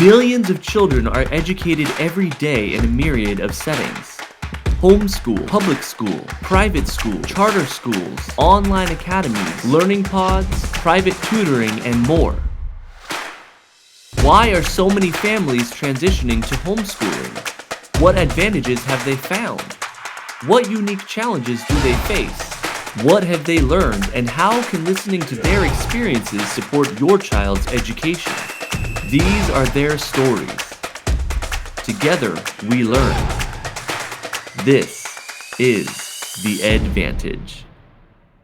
Millions of children are educated every day in a myriad of settings. Homeschool, public school, private school, charter schools, online academies, learning pods, private tutoring, and more. Why are so many families transitioning to homeschooling? What advantages have they found? What unique challenges do they face? What have they learned, and how can listening to their experiences support your child's education? These are their stories. Together, we learn. This is the Edvantage.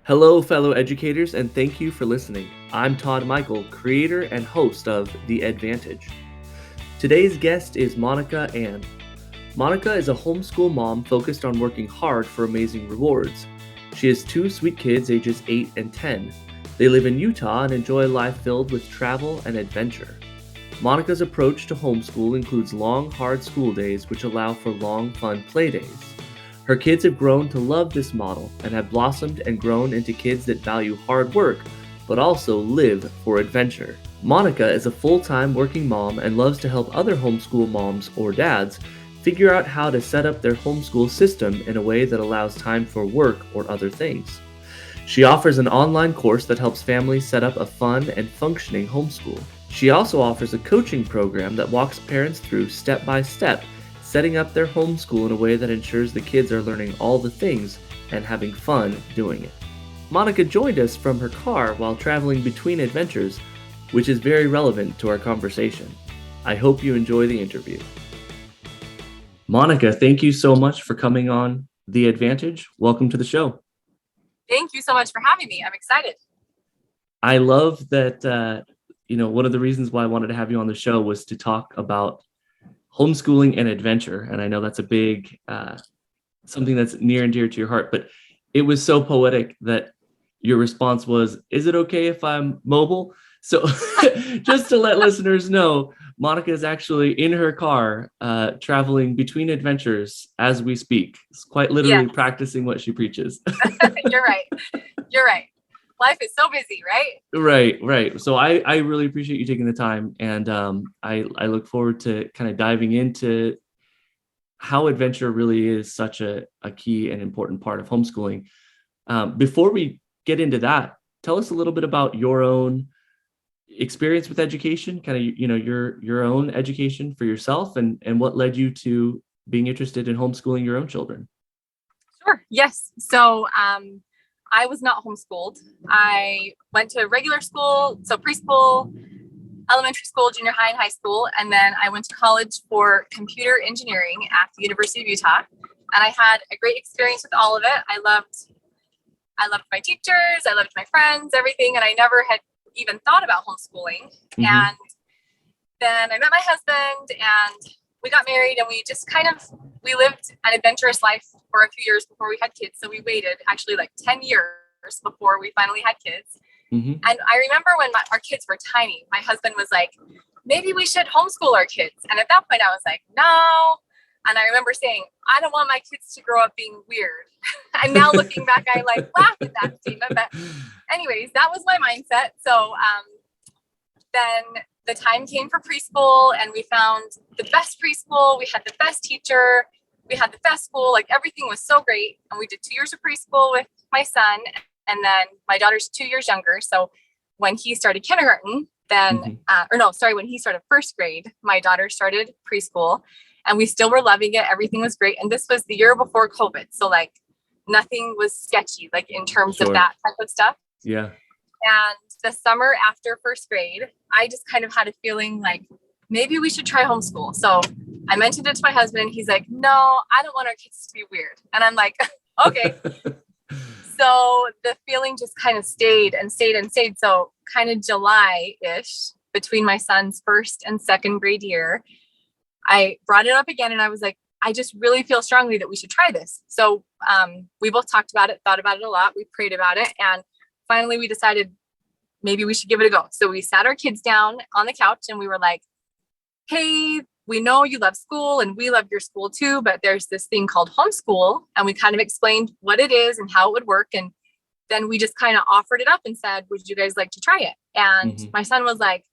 Hello, fellow educators, and thank you for listening. I'm Todd Michael, creator and host of The Edvantage. Today's guest is Monica Ann. Monica is a homeschool mom focused on working hard for amazing rewards. She has two sweet kids ages 8 and 10. They live in Utah and enjoy a life filled with travel and adventure. Monica's approach to homeschool includes long, hard school days which allow for long, fun play days. Her kids have grown to love this model and have blossomed and grown into kids that value hard work, but also live for adventure. Monica is a full-time working mom and loves to help other homeschool moms or dads figure out how to set up their homeschool system in a way that allows time for work or other things. She offers an online course that helps families set up a fun and functioning homeschool. She also offers a coaching program that walks parents through step by step, setting up their homeschool in a way that ensures the kids are learning all the things and having fun doing it. Monica joined us from her car while traveling between adventures, which is very relevant to our conversation. I hope you enjoy the interview. Monica, thank you so much for coming on The Edvantage. Welcome to the show. Thank you so much for having me. I'm excited. I love that, one of the reasons why I wanted to have you on the show was to talk about homeschooling and adventure. And I know that's a big, something that's near and dear to your heart, but it was so poetic that your response was, is it okay if I'm mobile? So just to let listeners know, Monica is actually in her car, traveling between adventures as we speak. It's quite literally practicing what she preaches. You're right. Life is so busy, right? Right. So I really appreciate you taking the time. And I look forward to kind of diving into how adventure really is such a key and important part of homeschooling. Before we get into that, tell us a little bit about your own experience with education, kind of, your own education for yourself and what led you to being interested in homeschooling your own children. Sure. Yes. So I was not homeschooled. I went to regular school, so preschool, elementary school, junior high, and high school. And then I went to college for computer engineering at the University of Utah. And I had a great experience with all of it. I loved my teachers. I loved my friends, everything. And I never had even thought about homeschooling. Mm-hmm. And then I met my husband and we got married and we just we lived an adventurous life for a few years before we had kids. So we waited actually like 10 years before we finally had kids. Mm-hmm. And I remember when our kids were tiny, my husband was like, maybe we should homeschool our kids. And at that point I was like, no. And I remember saying, I don't want my kids to grow up being weird. And now looking back, I laugh at that statement. But anyways, that was my mindset. So then the time came for preschool and we found the best preschool. We had the best teacher. We had the best school. Everything was so great. And we did 2 years of preschool with my son. And then my daughter's 2 years younger. So when he started kindergarten, when he started first grade, my daughter started preschool. And we still were loving it. Everything was great. And this was the year before COVID. So nothing was sketchy, in terms of that type of stuff. Yeah. And the summer after first grade, I just kind of had a feeling maybe we should try homeschool. So I mentioned it to my husband. He's like, no, I don't want our kids to be weird. And I'm like, okay. So the feeling just kind of stayed. So kind of July-ish, between my son's first and second grade year, I brought it up again and I was like, I just really feel strongly that we should try this. So we both talked about it, thought about it a lot. We prayed about it. And finally we decided maybe we should give it a go. So we sat our kids down on the couch and we were like, hey, we know you love school and we love your school too, but there's this thing called homeschool. And we kind of explained what it is and how it would work. And then we just kind of offered it up and said, would you guys like to try it? And my son was like,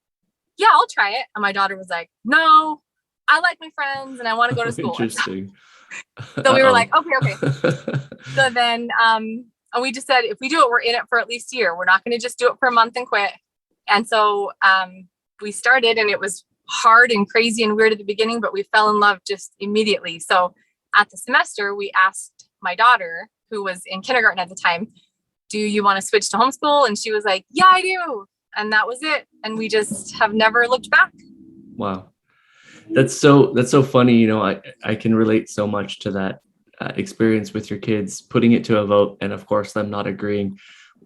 yeah, I'll try it. And my daughter was like, no, I like my friends and I want to go to school. Interesting. So we were like, okay. Uh-oh. So then, and we just said, if we do it, we're in it for at least a year. We're not going to just do it for a month and quit. And so we started, and it was hard and crazy and weird at the beginning, but we fell in love just immediately. So at the semester, we asked my daughter, who was in kindergarten at the time, do you want to switch to homeschool? And she was like, yeah, I do. And that was it. And we just have never looked back. Wow. That's so funny. You know, I can relate so much to that experience with your kids, putting it to a vote, and of course them not agreeing.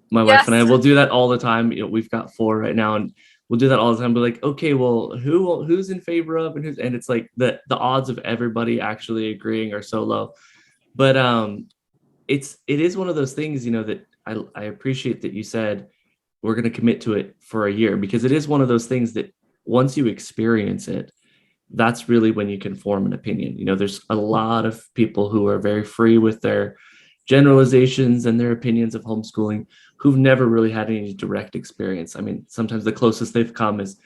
My wife and I will do that all the time. You know, we've got 4 right now, and we'll do that all the time. We're like, okay, well, who's in favor of, and it's like the odds of everybody actually agreeing are so low. But it is one of those things, you know, that I appreciate that you said we're going to commit to it for a year, because it is one of those things that once you experience it, that's really when you can form an opinion. You know, there's a lot of people who are very free with their generalizations and their opinions of homeschooling who've never really had any direct experience. I mean, sometimes the closest they've come is,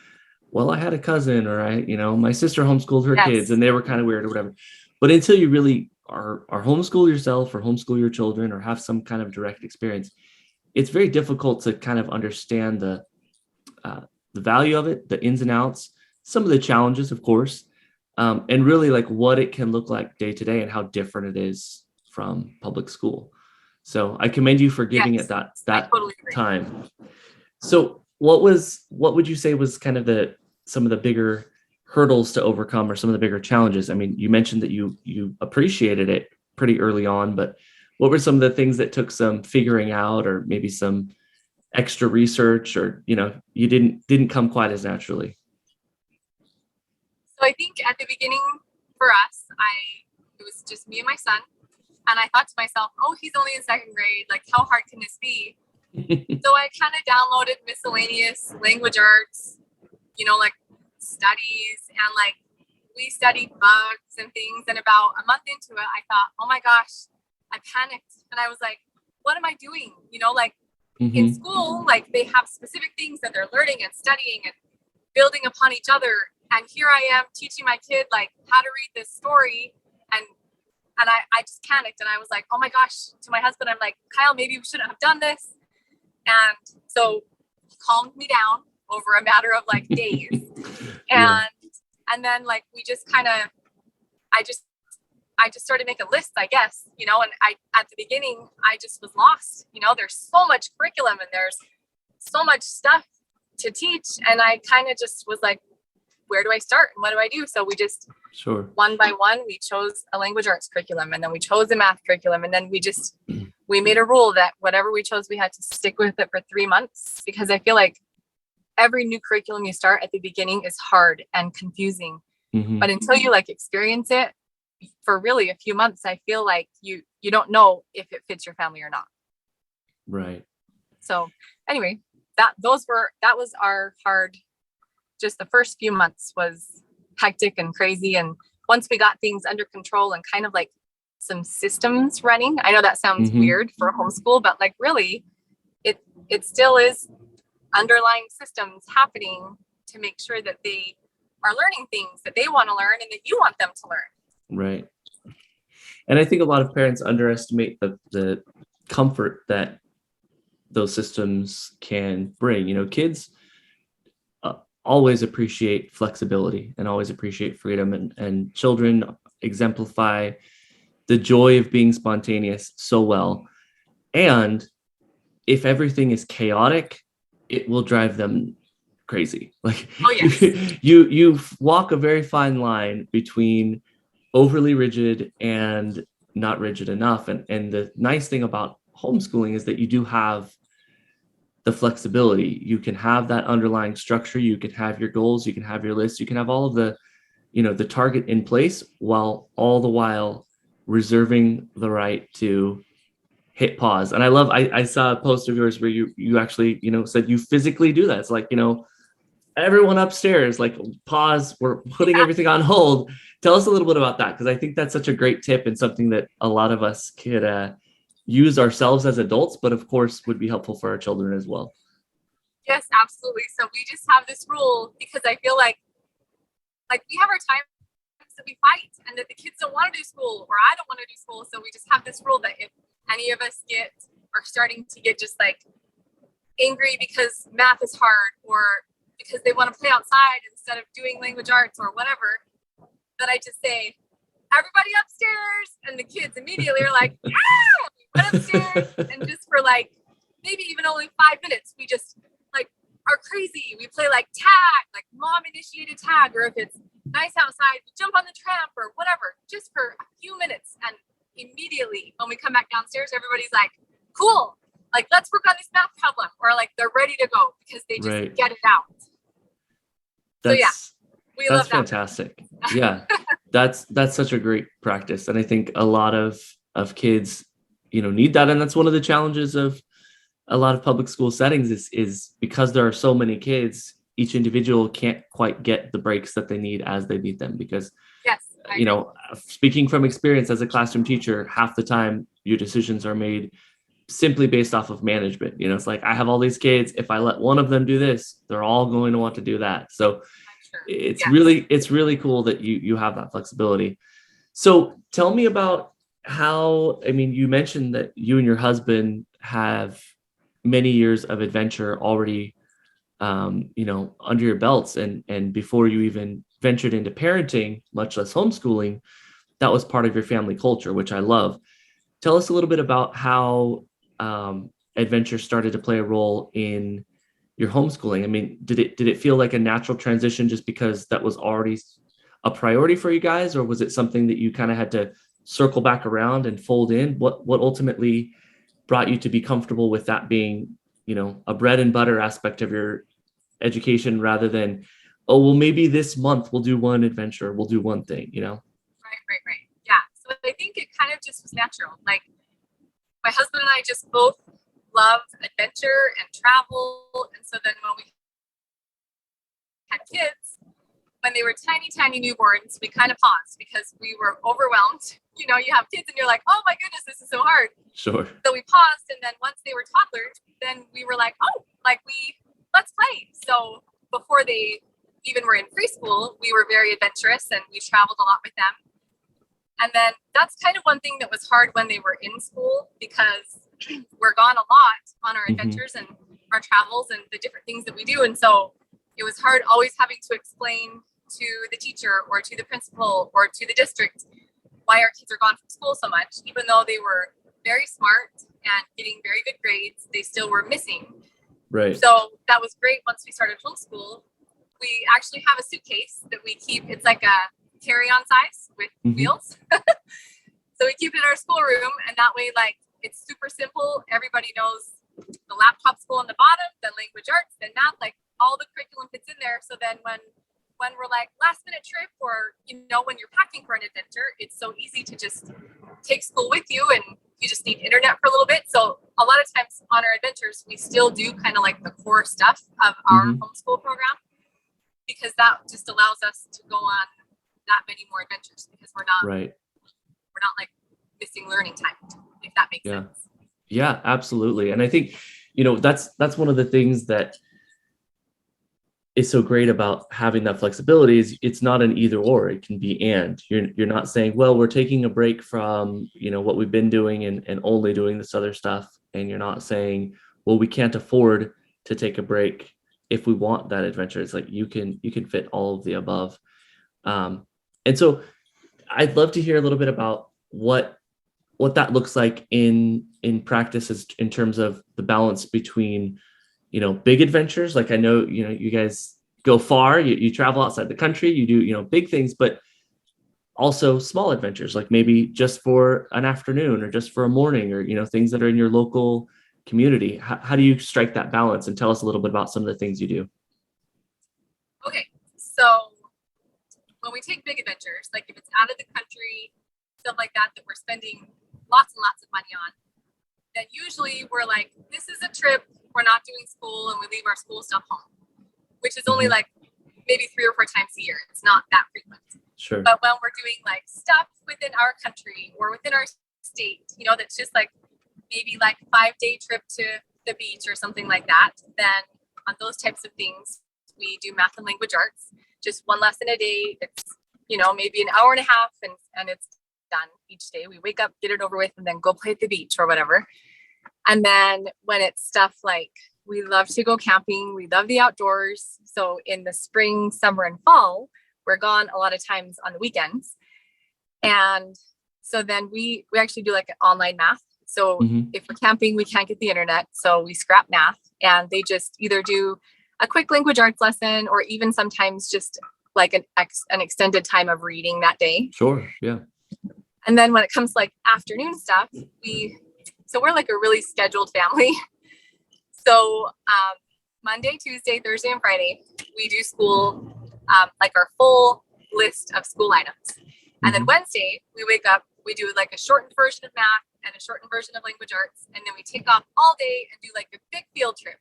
well, I had a cousin, or my sister homeschooled her kids and they were kind of weird or whatever. But until you really are homeschool yourself or homeschool your children or have some kind of direct experience, it's very difficult to kind of understand the value of it, the ins and outs, some of the challenges, of course, and really like what it can look like day to day and how different it is from public school. So I commend you for giving it that totally time. So what would you say was kind of some of the bigger hurdles to overcome, or some of the bigger challenges? I mean, you mentioned that you appreciated it pretty early on, but what were some of the things that took some figuring out, or maybe some extra research, or, you know, you didn't come quite as naturally? So I think at the beginning for us, it was just me and my son. And I thought to myself, oh, he's only in 2nd grade. Like, how hard can this be? So I kind of downloaded miscellaneous language arts, you know, like studies, and like we studied bugs and things. And about a month into it, I thought, oh my gosh, I panicked. And I was like, what am I doing? You know, like in school, like they have specific things that they're learning and studying and building upon each other. And here I am teaching my kid like how to read this story. And I just panicked, and I was like, oh my gosh, to my husband, I'm like, Kyle, maybe we shouldn't have done this. And so he calmed me down over a matter of like days. And then like we just kind of, I just started making lists, I guess, you know, and at the beginning, I just was lost. You know, there's so much curriculum and there's so much stuff to teach. And I kind of just was like, where do I start and what do I do? So we just, one by one, we chose a language arts curriculum, and then we chose a math curriculum. And then we made a rule that whatever we chose, we had to stick with it for 3 months, because I feel like every new curriculum you start at the beginning is hard and confusing. But until you like experience it for really a few months, I feel like you don't know if it fits your family or not. Right. So anyway, that was our hard. Just the first few months was hectic and crazy. And once we got things under control and kind of like some systems running, I know that sounds weird for homeschool, but like really it still is underlying systems happening to make sure that they are learning things that they want to learn and that you want them to learn. Right. And I think a lot of parents underestimate the comfort that those systems can bring. You know, kids always appreciate flexibility and always appreciate freedom, and children exemplify the joy of being spontaneous so well. And if everything is chaotic, it will drive them crazy. Like, oh, yes. you walk a very fine line between overly rigid and not rigid enough. And the nice thing about homeschooling is that you do have the flexibility. You can have that underlying structure. You can have your goals. You can have your list. You can have all of the, you know, the target in place, while all the while reserving the right to hit pause. And I saw a post of yours where you actually, you know, said you physically do that. It's like, you know, everyone upstairs, like, pause, we're putting everything on hold. Tell us a little bit about that, because I think that's such a great tip and something that a lot of us could use ourselves as adults, but of course would be helpful for our children as well. Yes, absolutely. So we just have this rule because I feel like we have our times that we fight and that the kids don't want to do school or I don't want to do school. So we just have this rule that if any of us are starting to get just like angry because math is hard or because they want to play outside instead of doing language arts or whatever, that I just say, everybody upstairs. And the kids immediately are like, ah, we went upstairs. And just for like, maybe even only 5 minutes, we just like are crazy. We play like tag, like mom initiated tag, or if it's nice outside, we jump on the tramp or whatever, just for a few minutes. And immediately when we come back downstairs, everybody's like, cool, like let's work on this math problem, or like they're ready to go because they just Right. get it out. So yeah, we That's love that. fantastic. Yeah. That's such a great practice. And I think a lot of kids, need that. And that's one of the challenges of a lot of public school settings is because there are so many kids, each individual can't quite get the breaks that they need as they need them. Because, Yes, speaking from experience as a classroom teacher, half the time your decisions are made simply based off of management. It's like, I have all these kids. If I let one of them do this, they're all going to want to do that. So sure. it's really cool that you have that flexibility. So tell me about how, you mentioned that you and your husband have many years of adventure already, under your belts, and before you even ventured into parenting, much less homeschooling, that was part of your family culture, which I love. Tell us a little bit about how adventure started to play a role in your homeschooling. Did it feel like a natural transition just because that was already a priority for you guys, or was it something that you kind of had to circle back around and fold in? What ultimately brought you to be comfortable with that being, a bread and butter aspect of your education, rather than, oh, well, maybe this month we'll do one adventure, we'll do one thing, Right. Yeah. So I think it kind of just was natural. Like my husband and I just both love adventure and travel. And so then when we had kids, when they were tiny, tiny newborns, we kind of paused because we were overwhelmed. You have kids and you're like, oh my goodness, this is so hard. Sure. So we paused. And then once they were toddlers, then we were like, oh, let's play. So before they even were in preschool, we were very adventurous and we traveled a lot with them. And then that's kind of one thing that was hard when they were in school, because we're gone a lot on our adventures and our travels and the different things that we do. And so it was hard always having to explain to the teacher or to the principal or to the district why our kids are gone from school so much. Even though they were very smart and getting very good grades, they still were missing. Right. So that was great. Once we started homeschool, we actually have a suitcase that we keep. It's like a carry-on size with wheels. So we keep it in our schoolroom, and that way, it's super simple. Everybody knows the laptops go on the bottom, then language arts, then math, all the curriculum fits in there. So then when we're last minute trip, or when you're packing for an adventure, it's so easy to just take school with you, and you just need internet for a little bit. So a lot of times on our adventures, we still do kind of the core stuff of our homeschool program, because that just allows us to go on that many more adventures, because we're not missing learning time, if that makes sense. Yeah, absolutely. And I think, that's one of the things that is so great about having that flexibility is it's not an either or, it can be and. You're not saying, well, we're taking a break from, what we've been doing and only doing this other stuff. And you're not saying, well, we can't afford to take a break if we want that adventure. It's like you can fit all of the above. And so I'd love to hear a little bit about what that looks like in practice, in terms of the balance between, big adventures. Like I know, you guys go far, you travel outside the country, you do, big things, but also small adventures, like maybe just for an afternoon or just for a morning, or, things that are in your local community. How do you strike that balance? And tell us a little bit about some of the things you do. Okay. So when we take big adventures, like if it's out of the country, stuff like that we're spending lots and lots of money on, then usually we're like, this is a trip, we're not doing school, and we leave our school stuff home, which is only maybe 3 or 4 times a year. It's not that frequent. Sure. But when we're doing stuff within our country or within our state, that's just maybe 5-day trip to the beach or something like that, then on those types of things, we do math and language arts, just one lesson a day. It's, maybe an hour and a half and it's done each day. We wake up, get it over with, and then go play at the beach or whatever. And then when it's stuff like, we love to go camping, we love the outdoors. So in the spring, summer, and fall, we're gone a lot of times on the weekends. And so then we actually do like an online math. So if we're camping, we can't get the internet. So we scrap math, and they just either do a quick language arts lesson, or even sometimes just like an extended time of reading that day. Sure. Yeah. And then when it comes to like afternoon stuff, we're like a really scheduled family. So Monday, Tuesday, Thursday, and Friday, we do school, like our full list of school items. And then Wednesday, we wake up, we do like a shortened version of math and a shortened version of language arts. And then we take off all day and do like a big field trip.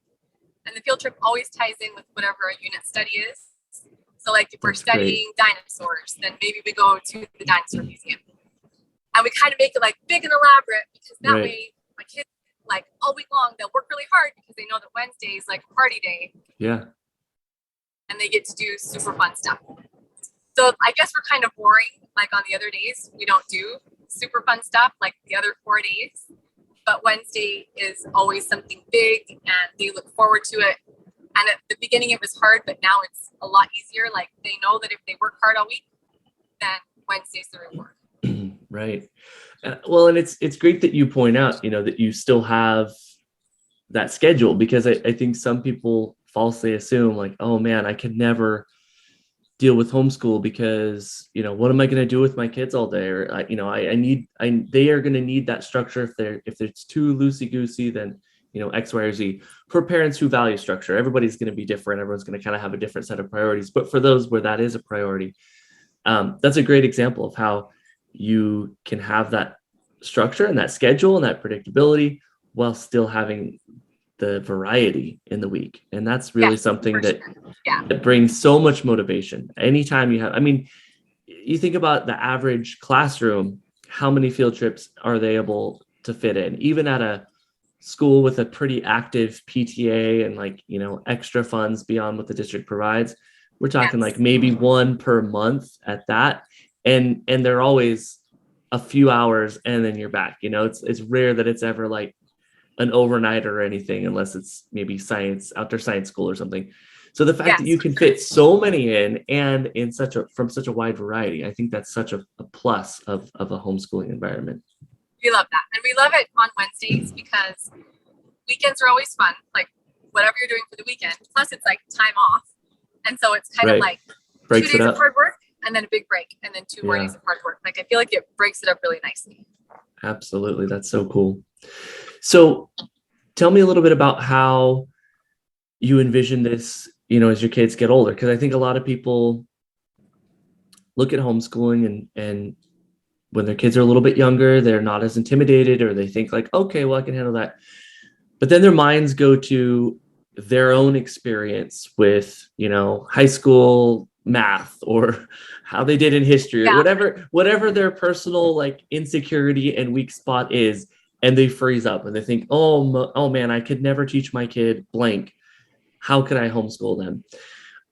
And the field trip always ties in with whatever our unit study is. So like if we're studying dinosaurs, then maybe we go to the dinosaur museum. And we kind of make it like big and elaborate, because that way my kids, like all week long, they'll work really hard because they know that Wednesday is like a party day. Yeah. And they get to do super fun stuff. So I guess we're kind of boring. Like on the other days, we don't do super fun stuff like the other 4 days. But Wednesday is always something big, and they look forward to it. And at the beginning, it was hard, but now it's a lot easier. Like they know that if they work hard all week, then Wednesday's the reward. Right. Well, and it's great that you point out, that you still have that schedule, because I think some people falsely assume like, oh man, I could never deal with homeschool because, what am I going to do with my kids all day? Or, they are going to need that structure. If it's too loosey-goosey, then, X, Y, or Z. For parents who value structure, everybody's going to be different. Everyone's going to kind of have a different set of priorities. But for those where that is a priority, that's a great example of how you can have that structure and that schedule and that predictability while still having the variety in the week. And that's really something that brings so much motivation. Anytime you have, you think about the average classroom, how many field trips are they able to fit in? Even at a school with a pretty active PTA and extra funds beyond what the district provides, we're talking like maybe one per month at that. And they're always a few hours and then you're back. It's rare that it's ever like an overnight or anything, unless it's maybe outdoor science school or something. So the fact that you can fit so many in and from such a wide variety, I think that's such a plus of a homeschooling environment. We love that. And we love it on Wednesdays because weekends are always fun, like whatever you're doing for the weekend. Plus it's like time off. And so it's kind of like breaks 2 days it up. of hard work and then a big break, and then 2 more days of hard work. Like I feel like it breaks it up really nicely. Absolutely. That's so cool. So tell me a little bit about how you envision this, as your kids get older, because I think a lot of people look at homeschooling and when their kids are a little bit younger, they're not as intimidated, or they think like, okay, well, I can handle that. But then their minds go to their own experience with, high school math or how they did in history or whatever their personal like insecurity and weak spot is. And they freeze up and they think, oh man, I could never teach my kid blank. How could I homeschool them?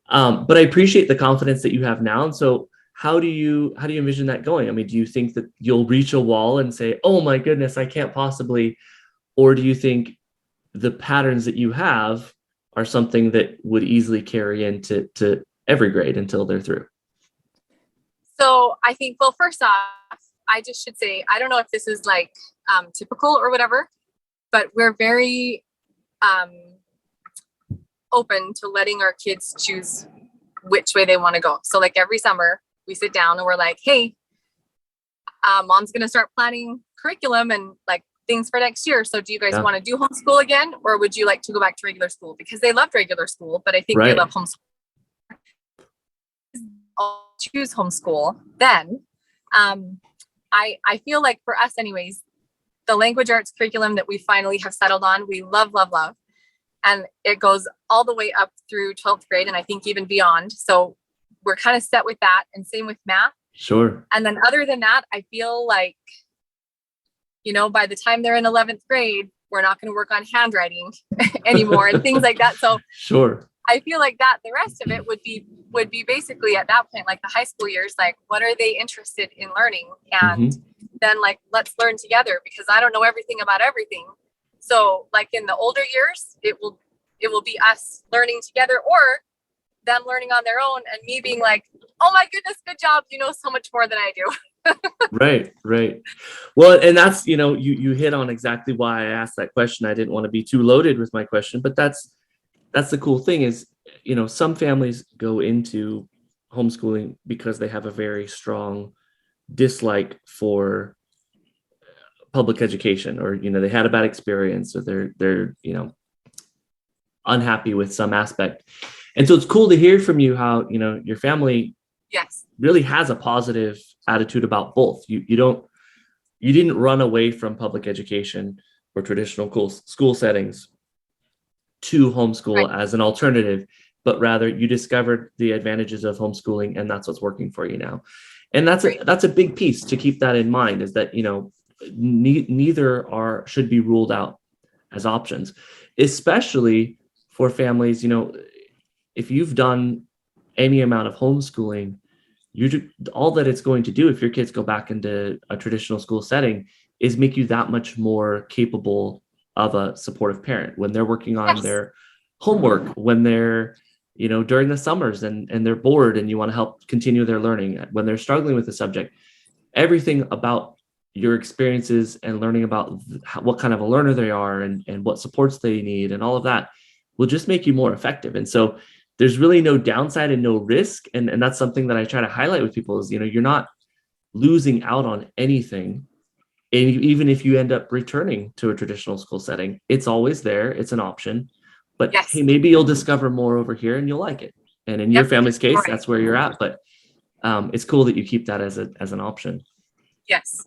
But I appreciate the confidence that you have now. And so how do you envision that going? Do you think that you'll reach a wall and say, oh my goodness, I can't possibly, or do you think the patterns that you have are something that would easily carry into every grade until they're through? So I think, well, first off, I just should say, I don't know if this is like typical or whatever, but we're very open to letting our kids choose which way they want to go. So like every summer we sit down and we're like, hey, mom's going to start planning curriculum and like things for next year. So do you guys want to do homeschool again? Or would you like to go back to regular school? Because they loved regular school, but I think they love homeschool. I'll choose homeschool. Then I feel like for us anyways, the language arts curriculum that we finally have settled on, we love. And it goes all the way up through 12th grade. And I think even beyond. So we're kind of set with that, and same with math. Sure. And then other than that, I feel like, by the time they're in 11th grade, we're not going to work on handwriting anymore and things like that. So Sure. I feel like that the rest of it would be basically at that point, like the high school years, like what are they interested in learning? And then like, let's learn together, because I don't know everything about everything. So like in the older years, it will be us learning together, or them learning on their own and me being like, oh my goodness, good job. You know so much more than I do. Right. Well, and that's, you hit on exactly why I asked that question. I didn't want to be too loaded with my question, but that's the cool thing is, some families go into homeschooling because they have a very strong dislike for public education, or, they had a bad experience, or they're unhappy with some aspect. And so it's cool to hear from you how, your family Yes. really has a positive attitude about both. You didn't run away from public education or traditional school settings to homeschool as an alternative, but rather you discovered the advantages of homeschooling, and that's what's working for you now. And that's a big piece to keep that in mind, is that, neither should be ruled out as options, especially for families. If you've done any amount of homeschooling, all that it's going to do, if your kids go back into a traditional school setting, is make you that much more capable of a supportive parent when they're working on their homework, when they're, during the summers and they're bored and you want to help continue their learning, when they're struggling with the subject. Everything about your experiences and learning about what kind of a learner they are and what supports they need and all of that will just make you more effective. And so there's really no downside and no risk. And that's something that I try to highlight with people is, you're not losing out on anything. And even if you end up returning to a traditional school setting, it's always there. It's an option. But hey, maybe you'll discover more over here and you'll like it. And in your family's case, that's where you're at. But it's cool that you keep that as an option. Yes.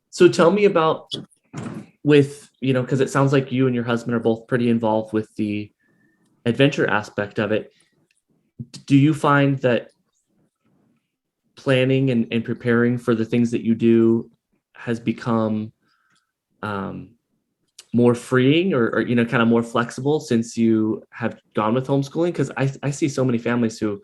So tell me about because it sounds like you and your husband are both pretty involved with the adventure aspect of it. Do you find that planning and preparing for the things that you do has become more freeing or kind of more flexible since you have gone with homeschooling? Because I see so many families who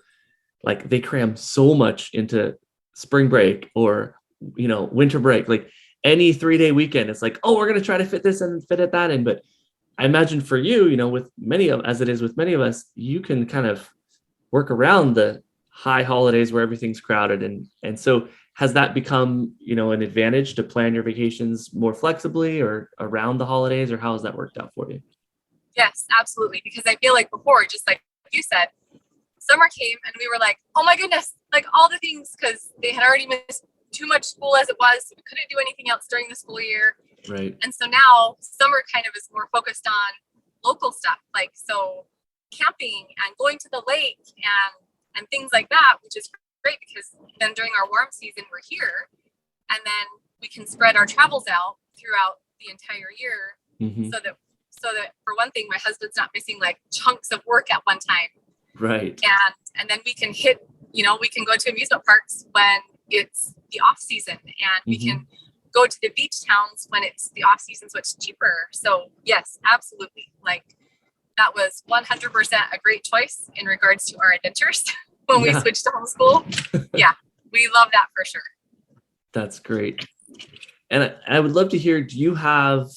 like they cram so much into spring break or winter break, like any 3-day weekend. It's like, oh, we're going to try to fit this and fit at that in. But I imagine for you, with as it is with many of us, you can kind of work around the high holidays where everything's crowded. And so has that become, an advantage to plan your vacations more flexibly or around the holidays, or how has that worked out for you? Yes, absolutely. Because I feel like before, just like you said, summer came and we were like, oh my goodness, like all the things, because they had already missed too much school as it was. So we couldn't do anything else during the school year. Right. And so now summer kind of is more focused on local stuff, like so camping and going to the lake and things like that, which is great because then during our warm season we're here, and then we can spread our travels out throughout the entire year. So that for one thing, my husband's not missing like chunks of work at one time. Right. And then we can we can go to amusement parks when it's the off season, and we can go to the beach towns when it's the off season, so it's cheaper. So yes, absolutely. Like that was 100% a great choice in regards to our adventures when we switched to homeschool. Yeah, we love that for sure. That's great. And I would love to hear, do you have,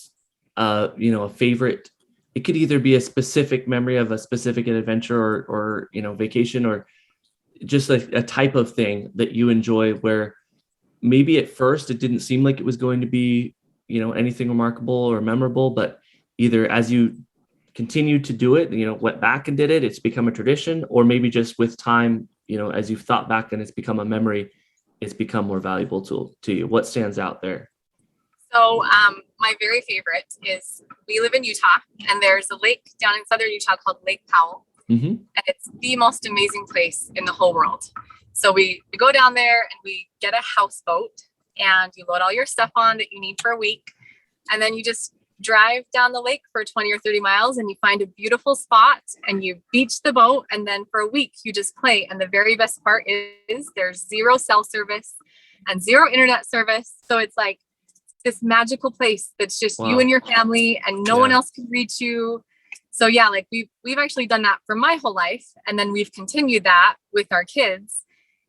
a favorite? It could either be a specific memory of a specific adventure or vacation, or just a type of thing that you enjoy where maybe at first it didn't seem like it was going to be, anything remarkable or memorable, but either as you continued to do it, went back and did it, it's become a tradition, or maybe just with time, as you've thought back and it's become a memory, it's become more valuable to you. What stands out there? So my very favorite is, we live in Utah, and there's a lake down in southern Utah called Lake Powell. And it's the most amazing place in the whole world. So we go down there and we get a houseboat, and you load all your stuff on that you need for a week. And then you just drive down the lake for 20 or 30 miles and you find a beautiful spot and you beach the boat. And then for a week you just play. And the very best part is there's zero cell service and zero internet service. So it's like this magical place that's just you Wow. and your family, and no one else can reach you. So yeah, like we've actually done that for my whole life, and then we've continued that with our kids.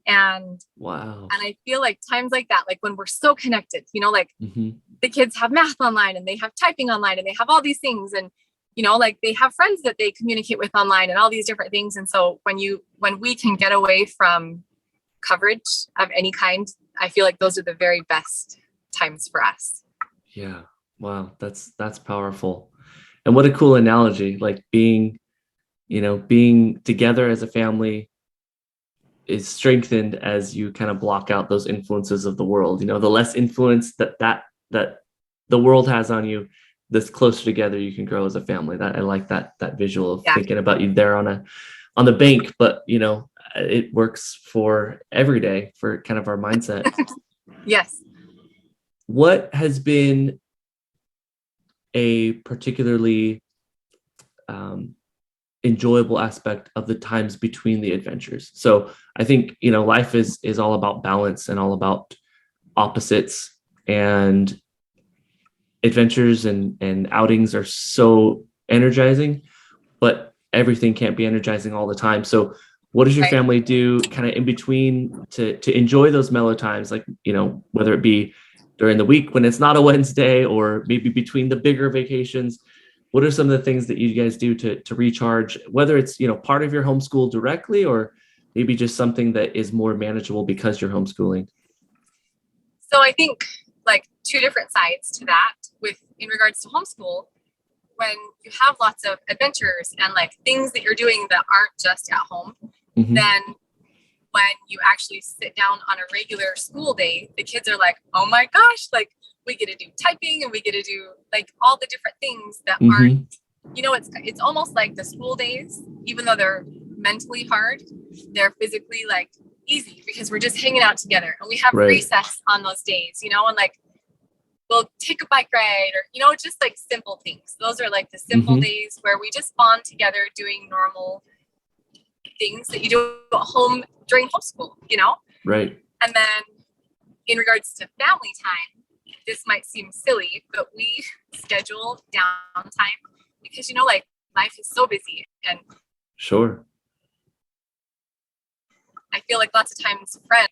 And Wow. I feel like times like that, like when we're so connected, you know, like the kids have math online and they have typing online and they have all these things, and you know, like they have friends that they communicate with online and all these different things. And so when we can get away from coverage of any kind, I feel like those are the very best times for us. Yeah. Wow. That's powerful. And what a cool analogy, like being together as a family is strengthened as you kind of block out those influences of the world. The less influence that the world has on you, the closer together you can grow as a family. That I like that visual of thinking about you there on the bank, but it works for every day for kind of our mindset. Yes. What has been a particularly enjoyable aspect of the times between the adventures? So I think life is all about balance and all about opposites, and adventures and outings are so energizing, but everything can't be energizing all the time. So what does your family do kind of in between to enjoy those mellow times, like whether it be during the week when it's not a Wednesday, or maybe between the bigger vacations? What are some of the things that you guys do to recharge, whether it's, part of your homeschool directly, or maybe just something that is more manageable because you're homeschooling? So I think like two different sides to that in regards to homeschool. When you have lots of adventures and like things that you're doing that aren't just at home, then when you actually sit down on a regular school day, the kids are like, oh my gosh, like we get to do typing and we get to do like all the different things that aren't, it's almost like the school days, even though they're mentally hard, they're physically like easy because we're just hanging out together, and we have recess on those days, and like we'll take a bike ride, or just like simple things. Those are like the simple days where we just bond together doing normal things that you do at home during homeschool, Right. And then in regards to family time, this might seem silly, but we schedule downtime because like life is so busy, and sure, I feel like lots of times friends,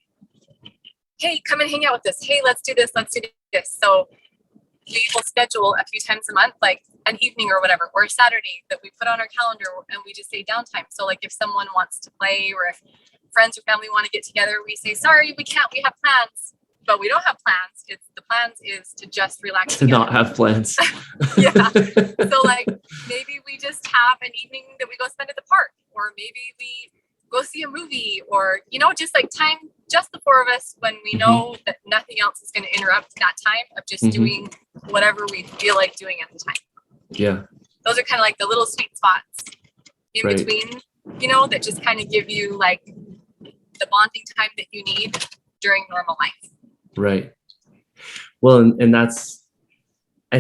hey, come and hang out with us. Hey, let's do this. Let's do this. So we will schedule a few times a month, like an evening or whatever, or a Saturday that we put on our calendar, and we just say downtime. So like if someone wants to play, or if friends or family want to get together, we say, sorry, we can't, we have plans. But we don't have plans. The plans is to just relax to together. not have plans. Yeah. So like maybe we just have an evening that we go spend at the park, or maybe we go see a movie, or just like time, just the four of us, when we know that nothing else is going to interrupt that time of just doing whatever we feel like doing at the time. Yeah. Those are kind of like the little sweet spots in between, that just kind of give you like the bonding time that you need during normal life. Right. Well, and I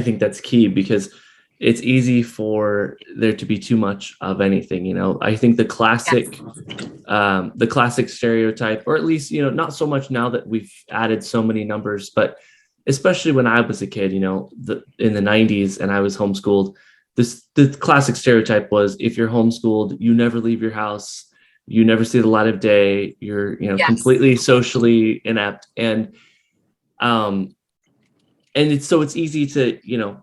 think that's key, because it's easy for there to be too much of anything. I think the classic stereotype, or at least, not so much now that we've added so many numbers, but especially when I was a kid, in the 90s and I was homeschooled, the classic stereotype was, if you're homeschooled, you never leave your house, you never see the light of day, you're, completely socially inept. And it's easy to,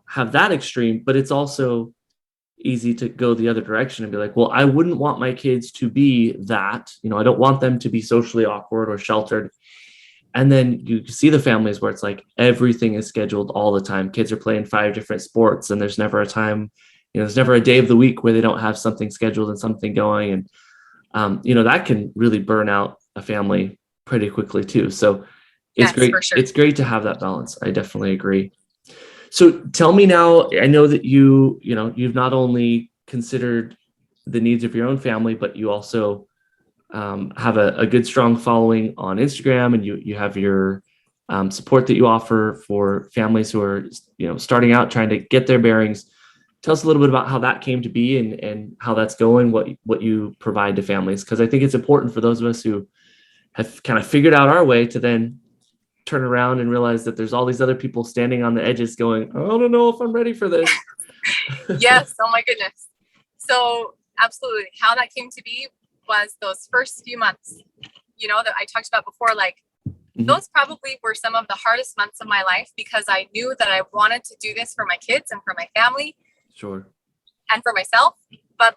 have that extreme, but it's also easy to go the other direction and be like, well, I wouldn't want my kids to be that, I don't want them to be socially awkward or sheltered. And then you see the families where it's like everything is scheduled all the time. Kids are playing 5 different sports, and there's never a time, there's never a day of the week where they don't have something scheduled and something going. And, that can really burn out a family pretty quickly too. So it's great. For sure. It's great to have that balance. I definitely agree. So tell me now, I know that you've not only considered the needs of your own family, but you also have a good, strong following on Instagram, and you have your support that you offer for families who are, starting out, trying to get their bearings. Tell us a little bit about how that came to be, and how that's going, what you provide to families. Because I think it's important for those of us who have kind of figured out our way to then turn around and realize that there's all these other people standing on the edges going, I don't know if I'm ready for this. Yes. Oh my goodness. So absolutely. How that came to be was those first few months, that I talked about before, like those probably were some of the hardest months of my life because I knew that I wanted to do this for my kids and for my family. Sure. And for myself. But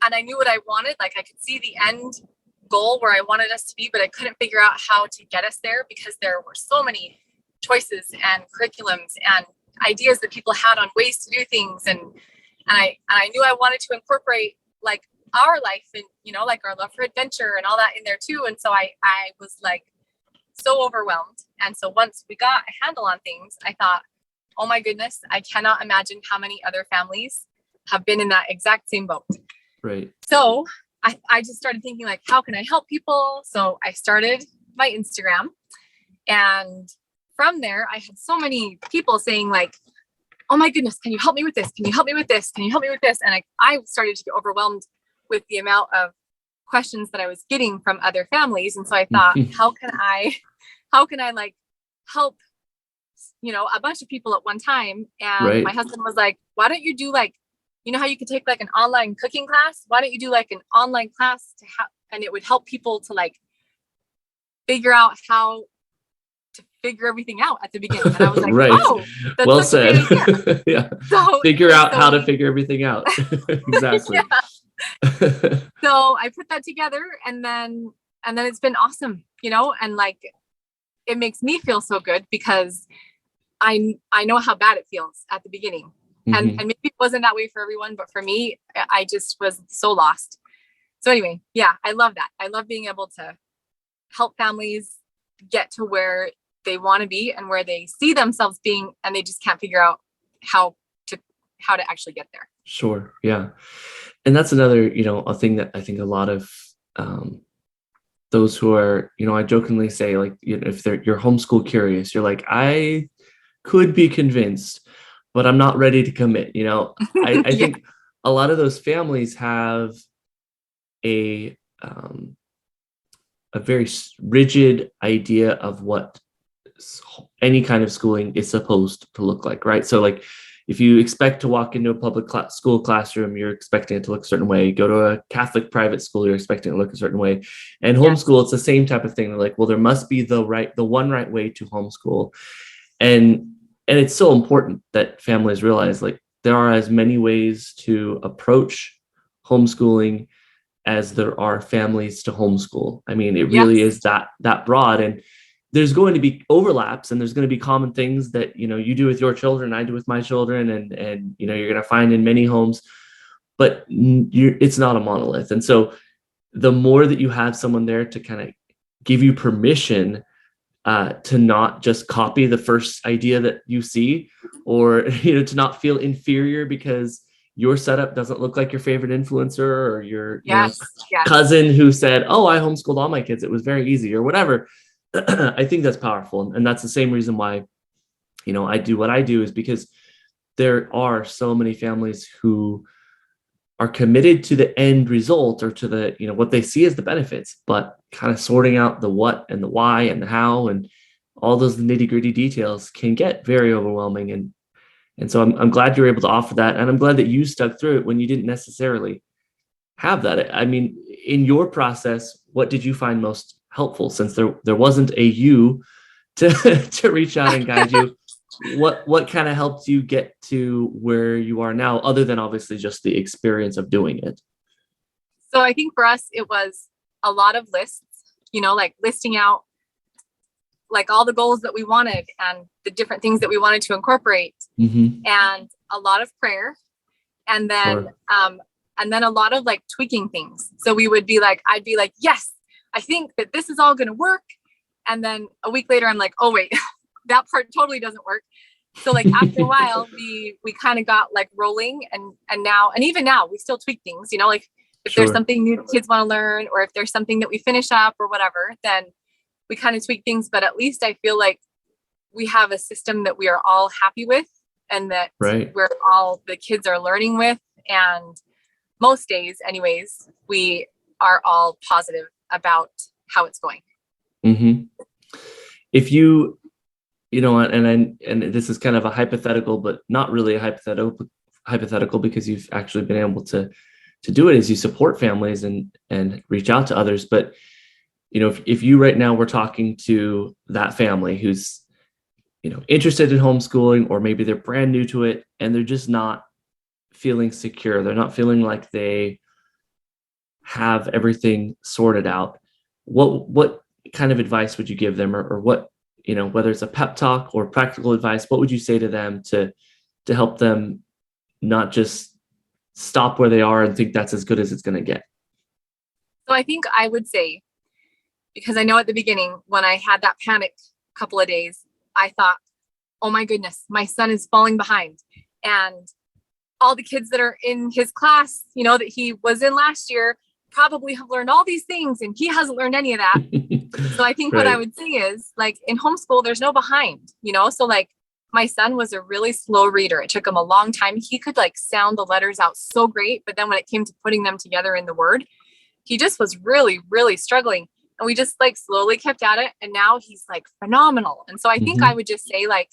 and I knew what I wanted. Like I could see the end goal where I wanted us to be, but I couldn't figure out how to get us there because there were so many choices and curriculums and ideas that people had on ways to do things. And I knew I wanted to incorporate like our life and, like our love for adventure and all that in there too. And so I was like so overwhelmed. And so once we got a handle on things, I thought, oh my goodness, I cannot imagine how many other families have been in that exact same boat. Right. So I just started thinking like, how can I help people? So I started my Instagram, and from there, I had so many people saying like, oh my goodness, can you help me with this? Can you help me with this? Can you help me with this? And I started to get overwhelmed with the amount of questions that I was getting from other families. And so I thought, how can I like help, a bunch of people at one time? And right. My husband was like, why don't you do like, how you could take like an online cooking class? Why don't you do like an online class and it would help people to like figure out how to figure everything out at the beginning. And I was like, right. Oh, that's well such said. a great idea. Yeah. So figure out how to figure everything out. Exactly. So I put that together, and then it's been awesome, and like it makes me feel so good because I know how bad it feels at the beginning. And maybe it wasn't that way for everyone, but for me, I just was so lost. So anyway, yeah, I love that. I love being able to help families get to where they want to be and where they see themselves being, and they just can't figure out how to actually get there. Sure. Yeah. And that's another, a thing that I think a lot of those who are, I jokingly say, like, if you're homeschool curious, you're like, I could be convinced, but I'm not ready to commit. I think a lot of those families have a very rigid idea of what any kind of schooling is supposed to look like, right? So like, if you expect to walk into a public school classroom, you're expecting it to look a certain way. Go to a Catholic private school, you're expecting it to look a certain way. And homeschool, it's the same type of thing. They're like, well, there must be the one right way to homeschool. And it's so important that families realize like there are as many ways to approach homeschooling as there are families to homeschool. I mean, it really is that broad. And there's going to be overlaps, and there's going to be common things that, you do with your children, I do with my children, and you're going to find in many homes, but it's not a monolith. And so the more that you have someone there to kind of give you permission to not just copy the first idea that you see, or, to not feel inferior because your setup doesn't look like your favorite influencer or your cousin who said, oh, I homeschooled all my kids, it was very easy, or whatever. I think that's powerful. And that's the same reason why, I do what I do, is because there are so many families who are committed to the end result, or to the, what they see as the benefits, but kind of sorting out the what and the why and the how and all those nitty-gritty details can get very overwhelming. And so I'm glad you're able to offer that. And I'm glad that you stuck through it when you didn't necessarily have that. I mean, in your process, what did you find most helpful, since there wasn't a you to reach out and guide you? What kind of helped you get to where you are now, other than obviously just the experience of doing it? So I think for us, it was a lot of lists, like listing out like all the goals that we wanted and the different things that we wanted to incorporate, and a lot of prayer. And then, and then a lot of like tweaking things. So I'd be like, yes, I think that this is all going to work. And then a week later, I'm like, oh wait, that part totally doesn't work. So like after a while, we kind of got like rolling, and even now we still tweak things, like if there's something new kids want to learn, or if there's something that we finish up or whatever, then we kind of tweak things. But at least I feel like we have a system that we are all happy with, and that the kids are learning with. And most days anyways, we are all positive about how it's going. if you, and this is kind of a hypothetical, but not really a hypothetical because you've actually been able to do it as you support families and reach out to others. But, if you right now were talking to that family who's, interested in homeschooling, or maybe they're brand new to it and they're just not feeling secure. They're not feeling like they have everything sorted out. What kind of advice would you give them, or what, whether it's a pep talk or practical advice, what would you say to them to help them not just stop where they are and think that's as good as it's going to get? So I think I would say, because I know at the beginning when I had that panic couple of days, I thought, oh my goodness, my son is falling behind. And all the kids that are in his class, that he was in last year, probably have learned all these things and he hasn't learned any of that. So I think what I would say is, like, in homeschool, there's no behind, so like my son was a really slow reader. It took him a long time. He could like sound the letters out so great, but then when it came to putting them together in the word, he just was really, really struggling. And we just like slowly kept at it. And now he's like phenomenal. And so I think I would just say, like,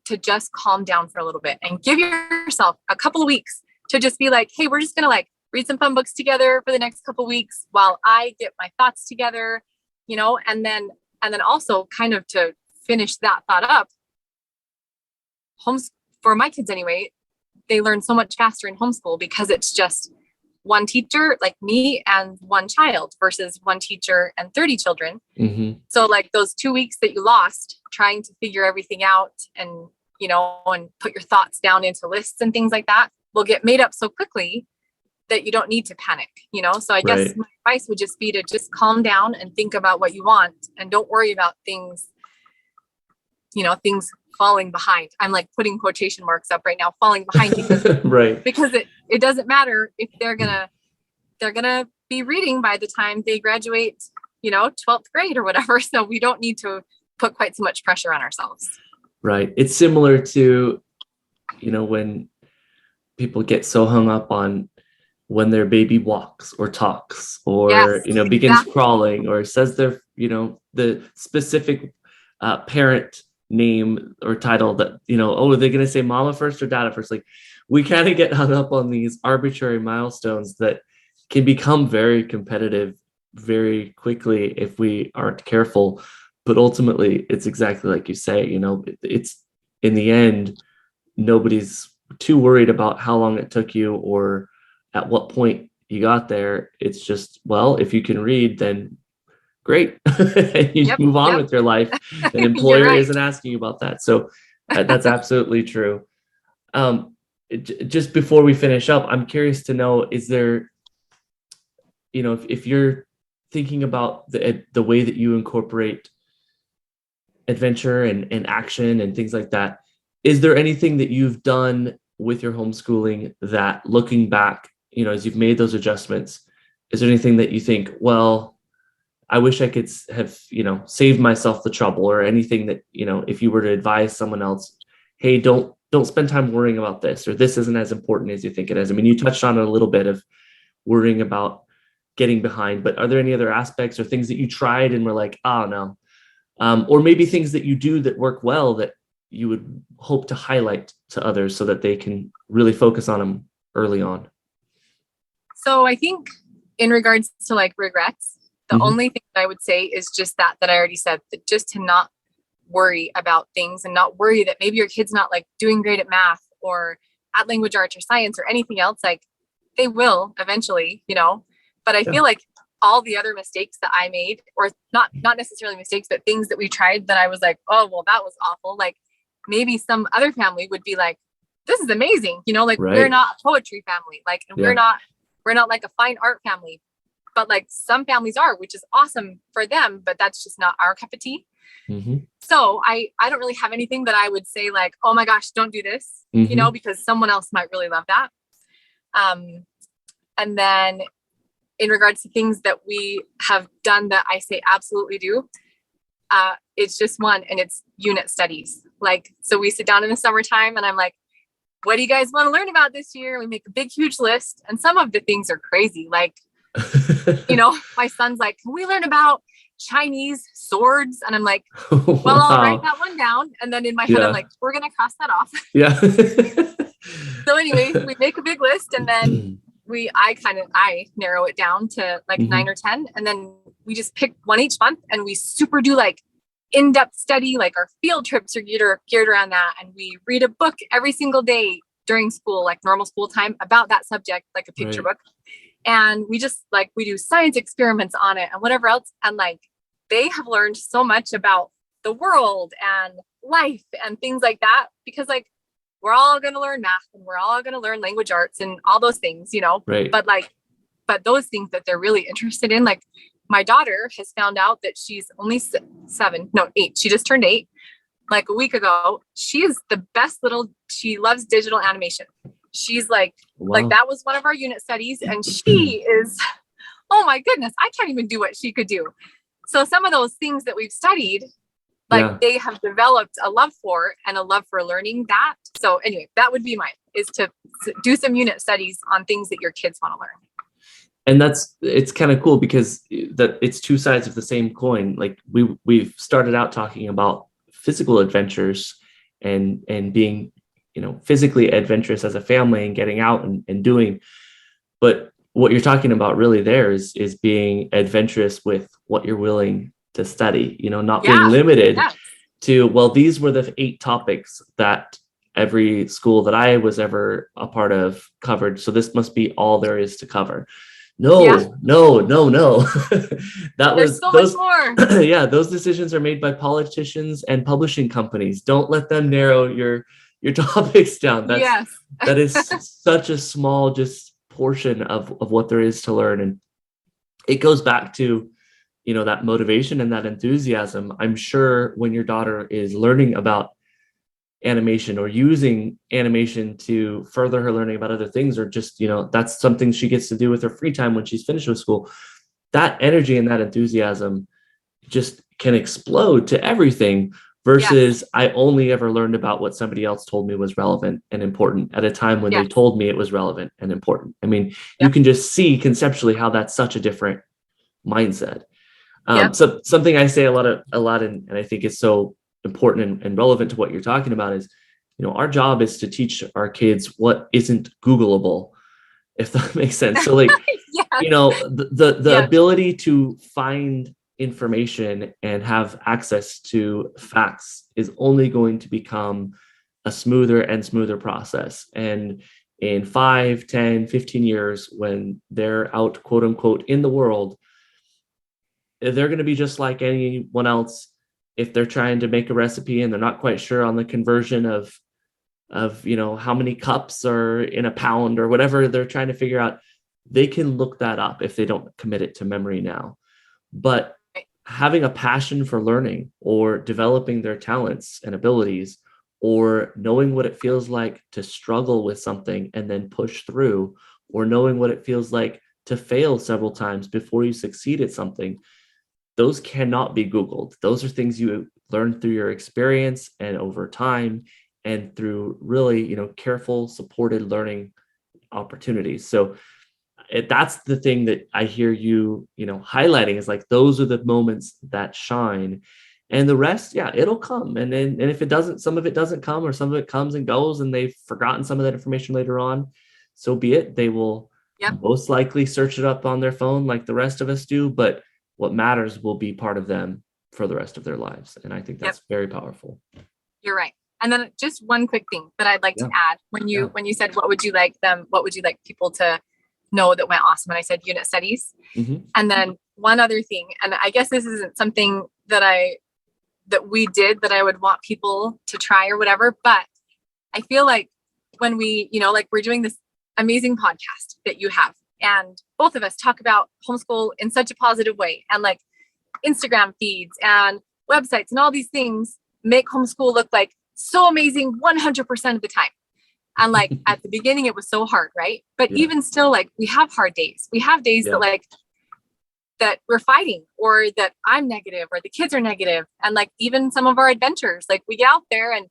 to just calm down for a little bit and give yourself a couple of weeks to just be like, hey, we're just going to like read some fun books together for the next couple of weeks while I get my thoughts together, and then also kind of to finish that thought up. For my kids anyway, they learn so much faster in homeschool because it's just one teacher like me and one child versus one teacher and 30 children. So like those 2 weeks that you lost trying to figure everything out and, and put your thoughts down into lists and things like that will get made up so quickly that you don't need to panic, So I guess my advice would just be to just calm down and think about what you want and don't worry about things, things falling behind. I'm like putting quotation marks up right now, falling behind, because because it doesn't matter if they're gonna be reading by the time they graduate, 12th grade or whatever. So we don't need to put quite so much pressure on ourselves. Right. It's similar to, when people get so hung up on when their baby walks or talks or, begins crawling or says their, the specific parent name or title that, are they going to say mama first or dada first? Like, we kind of get hung up on these arbitrary milestones that can become very competitive very quickly if we aren't careful. But ultimately, it's exactly like you say, it's in the end, nobody's too worried about how long it took you or at what point you got there. It's just, well, if you can read, then great. You move on with your life. An employer isn't asking you about that. So that's absolutely true. Just before we finish up, I'm curious to know, is there, if you're thinking about the way that you incorporate adventure and action and things like that, is there anything that you've done with your homeschooling that, looking back, as you've made those adjustments, is there anything that you think, well, I wish I could have, saved myself the trouble, or anything that, if you were to advise someone else, hey, don't spend time worrying about this, or this isn't as important as you think it is? I mean, you touched on it a little bit of worrying about getting behind, but are there any other aspects or things that you tried and were like, oh no, or maybe things that you do that work well that you would hope to highlight to others so that they can really focus on them early on? So I think in regards to like regrets, the only thing that I would say is just that I already said, that just to not worry about things and not worry that maybe your kid's not like doing great at math or at language arts or science or anything else. Like, they will eventually, but I feel like all the other mistakes that I made, or not necessarily mistakes, but things that we tried that I was like, oh, well, that was awful. Like, maybe some other family would be like, this is amazing. Like, we're not a poetry family. Like, and we're not like a fine art family, but like some families are, which is awesome for them, but that's just not our cup of tea. So I don't really have anything that I would say like, oh my gosh, don't do this, because someone else might really love that. And then in regards to things that we have done that I say absolutely do, it's just one, and it's unit studies. Like, so we sit down in the summertime and I'm like, what do you guys want to learn about this year? We make a big, huge list. And some of the things are crazy. Like, my son's like, can we learn about Chinese swords. And I'm like, well, I'll write Wow. that one down. And then in my head, I'm Yeah. like, we're going to cross that off. Yeah. So anyway, we make a big list, and then I narrow it down to like 9 Mhm. or 10. And then we just pick one each month, and we super do like in-depth study, like our field trips are geared around that. And we read a book every single day during school, like normal school time, about that subject, like a picture Right. book. And we just like, we do science experiments on it and whatever else. And like, they have learned so much about the world and life and things like that, because like, we're all going to learn math, and we're all going to learn language arts and all those things, Right. but like, but those things that they're really interested in, like my daughter has found out that she's only 7, no, 8. She just turned 8 like a week ago. She is the best she loves digital animation. She's like Wow. that was one of our unit studies, and she is, oh my goodness, I can't even do what she could do. So some of those things that we've studied, like Yeah. they have developed a love for, and a love for learning that. So anyway, that would be mine, is to do some unit studies on things that your kids want to learn. And it's kind of cool because that it's two sides of the same coin. Like we've started out talking about physical adventures and being, physically adventurous as a family and getting out and doing. But what you're talking about really there is being adventurous with what you're willing to study, not being Yeah. limited Yeah. to, well, these were the 8 topics that every school that I was ever a part of covered, so this must be all there is to cover. No, Yeah. no, no, no. There's so much more. Yeah, those decisions are made by politicians and publishing companies. Don't let them narrow your topics down. Yes. That is such a small just portion of what there is to learn. And it goes back to, that motivation and that enthusiasm. I'm sure when your daughter is learning about animation or using animation to further her learning about other things, or just, that's something she gets to do with her free time when she's finished with school, that energy and that enthusiasm just can explode to everything versus, Yes. I only ever learned about what somebody else told me was relevant and important at a time when they Yes. told me it was relevant and important. I mean, you Yep. can just see conceptually how that's such a different mindset. Yep. So something I say a lot, and I think is so important and relevant to what you're talking about is, our job is to teach our kids what isn't Googleable, if that makes sense. So like, Yes. the Yes. ability to find information and have access to facts is only going to become a smoother and smoother process. And in 5, 10, 15 years, when they're out, quote unquote, in the world, they're going to be just like anyone else. If they're trying to make a recipe and they're not quite sure on the conversion of how many cups are in a pound or whatever they're trying to figure out, they can look that up if they don't commit it to memory now. But having a passion for learning or developing their talents and abilities, or knowing what it feels like to struggle with something and then push through, or knowing what it feels like to fail several times before you succeed at something, those cannot be Googled. Those are things you learn through your experience and over time and through really, careful, supported learning opportunities. So that's the thing that I hear you, highlighting, is like, those are the moments that shine, and the rest, yeah, it'll come. And then, and if it doesn't, some of it doesn't come, or some of it comes and goes and they've forgotten some of that information later on, so be it. They will Yep. most likely search it up on their phone like the rest of us do, but what matters will be part of them for the rest of their lives. And I think that's very powerful. You're right. And then just one quick thing that I'd like to add, when you said, what would you like people to know that went awesome? And I said unit studies. Mm-hmm. And then one other thing, and I guess this isn't something that we did that I would want people to try or whatever, but I feel like when we, like we're doing this amazing podcast that you have, and both of us talk about homeschool in such a positive way, and like Instagram feeds and websites and all these things make homeschool look like so amazing 100% of the time. And like at the beginning, it was so hard, right? But even still, like we have hard days. We have days that we're fighting, or that I'm negative, or the kids are negative. And like even some of our adventures, like we get out there and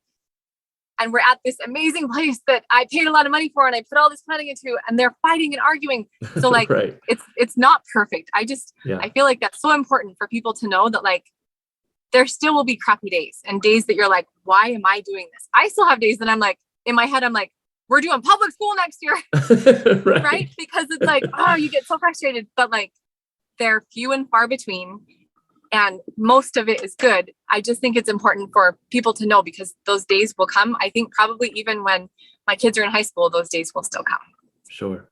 and we're at this amazing place that I paid a lot of money for and I put all this planning into, and they're fighting and arguing. So like, right. it's not perfect. I Yeah. feel like that's so important for people to know that like, there still will be crappy days and days that you're like, why am I doing this? I still have days that I'm like, in my head, I'm like, we're doing public school next year. Right. Because it's like, oh, you get so frustrated, but like they're few and far between. And most of it is good. I just think it's important for people to know, because those days will come. I think probably even when my kids are in high school, those days will still come. Sure.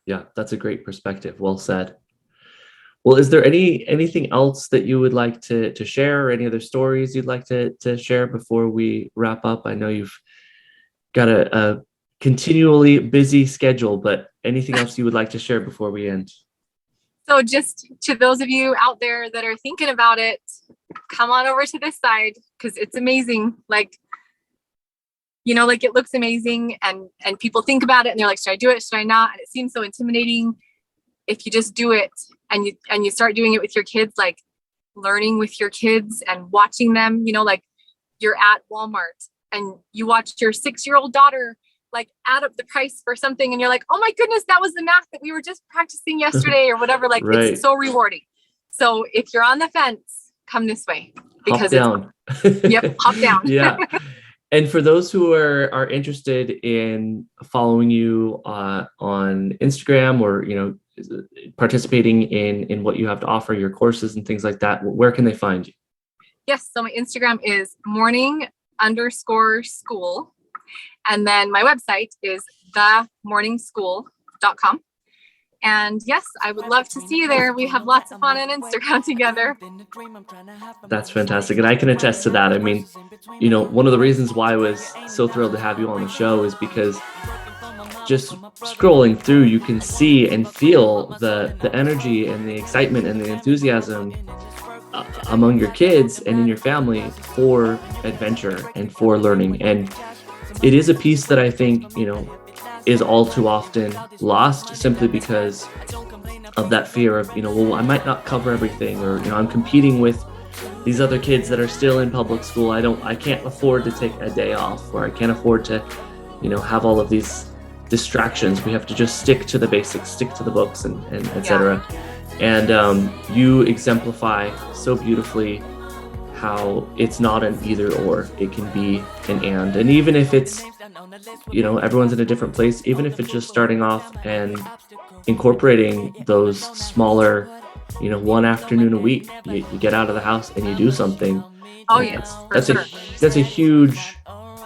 Yeah, that's a great perspective. Well said. Well, is there anything else that you would like to share, or any other stories you'd like to share before we wrap up? I know you've got a continually busy schedule, but anything else you would like to share before we end? So just to those of you out there that are thinking about it, come on over to this side, because it's amazing. Like, you know, like it looks amazing, and people think about it and they're like, should I do it? Should I not? And it seems so intimidating. If you just do it and you start doing it with your kids, like learning with your kids and watching them, you know, like you're at Walmart and you watch your 6-year-old daughter like add up the price for something, and you're like, oh my goodness, that was the math that we were just practicing yesterday or whatever. Like right. It's so rewarding. So if you're on the fence, come this way, because hop down. Yep, hop down. Yeah. And for those who are interested in following you on Instagram, or, you know, participating in what you have to offer, your courses and things like that, where can they find you? Yes. So my Instagram is morning_school. And then my website is themorningschool.com. And yes, I would love to see you there. We have lots of fun on Instagram together. That's fantastic. And I can attest to that. I mean, you know, one of the reasons why I was so thrilled to have you on the show is because just scrolling through, you can see and feel the energy and the excitement and the enthusiasm among your kids and in your family for adventure and for learning. And it is a piece that I think, you know, is all too often lost, simply because of that fear of, you know, well, I might not cover everything, or, you know, I'm competing with these other kids that are still in public school. I can't afford to take a day off, or I can't afford to, you know, have all of these distractions. We have to just stick to the basics, stick to the books, and etc. And you exemplify so beautifully how it's not an either or, it can be an and. And even if it's, you know, everyone's in a different place, even if it's just starting off and incorporating those smaller, you know, one afternoon a week, you get out of the house and you do something. Oh yes, that's a huge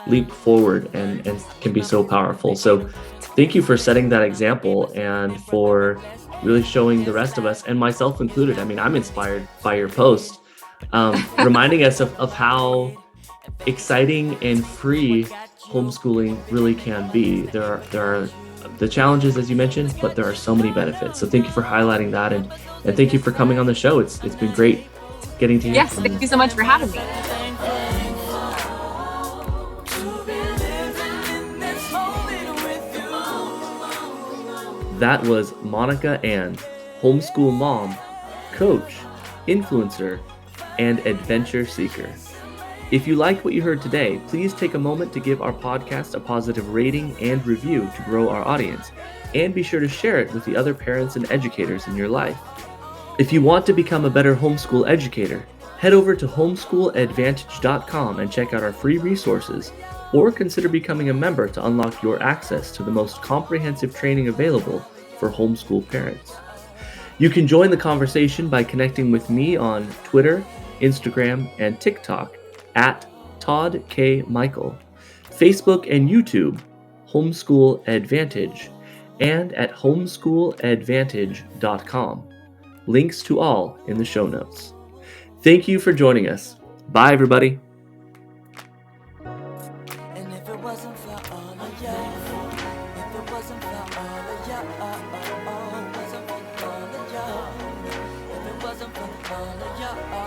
leap forward, and can be so powerful. So thank you for setting that example, and for really showing the rest of us, and myself included. I mean, I'm inspired by your post, reminding us of how exciting and free homeschooling really can be. There are the challenges, as you mentioned, but there are so many benefits. So thank you for highlighting that, and thank you for coming on the show. It's been great getting to hear. Yes, thank you so much for having me. That was Monica And, homeschool mom, coach, influencer, and adventure seeker. If you liked what you heard today, please take a moment to give our podcast a positive rating and review to grow our audience, and be sure to share it with the other parents and educators in your life. If you want to become a better homeschool educator, head over to homeschooladvantage.com and check out our free resources, or consider becoming a member to unlock your access to the most comprehensive training available for homeschool parents. You can join the conversation by connecting with me on Twitter, Instagram, and TikTok at Todd K. Michael, Facebook and YouTube, Homeschool Advantage, and at homeschooladvantage.com. Links to all in the show notes. Thank you for joining us. Bye, everybody. Wasn't for all of you.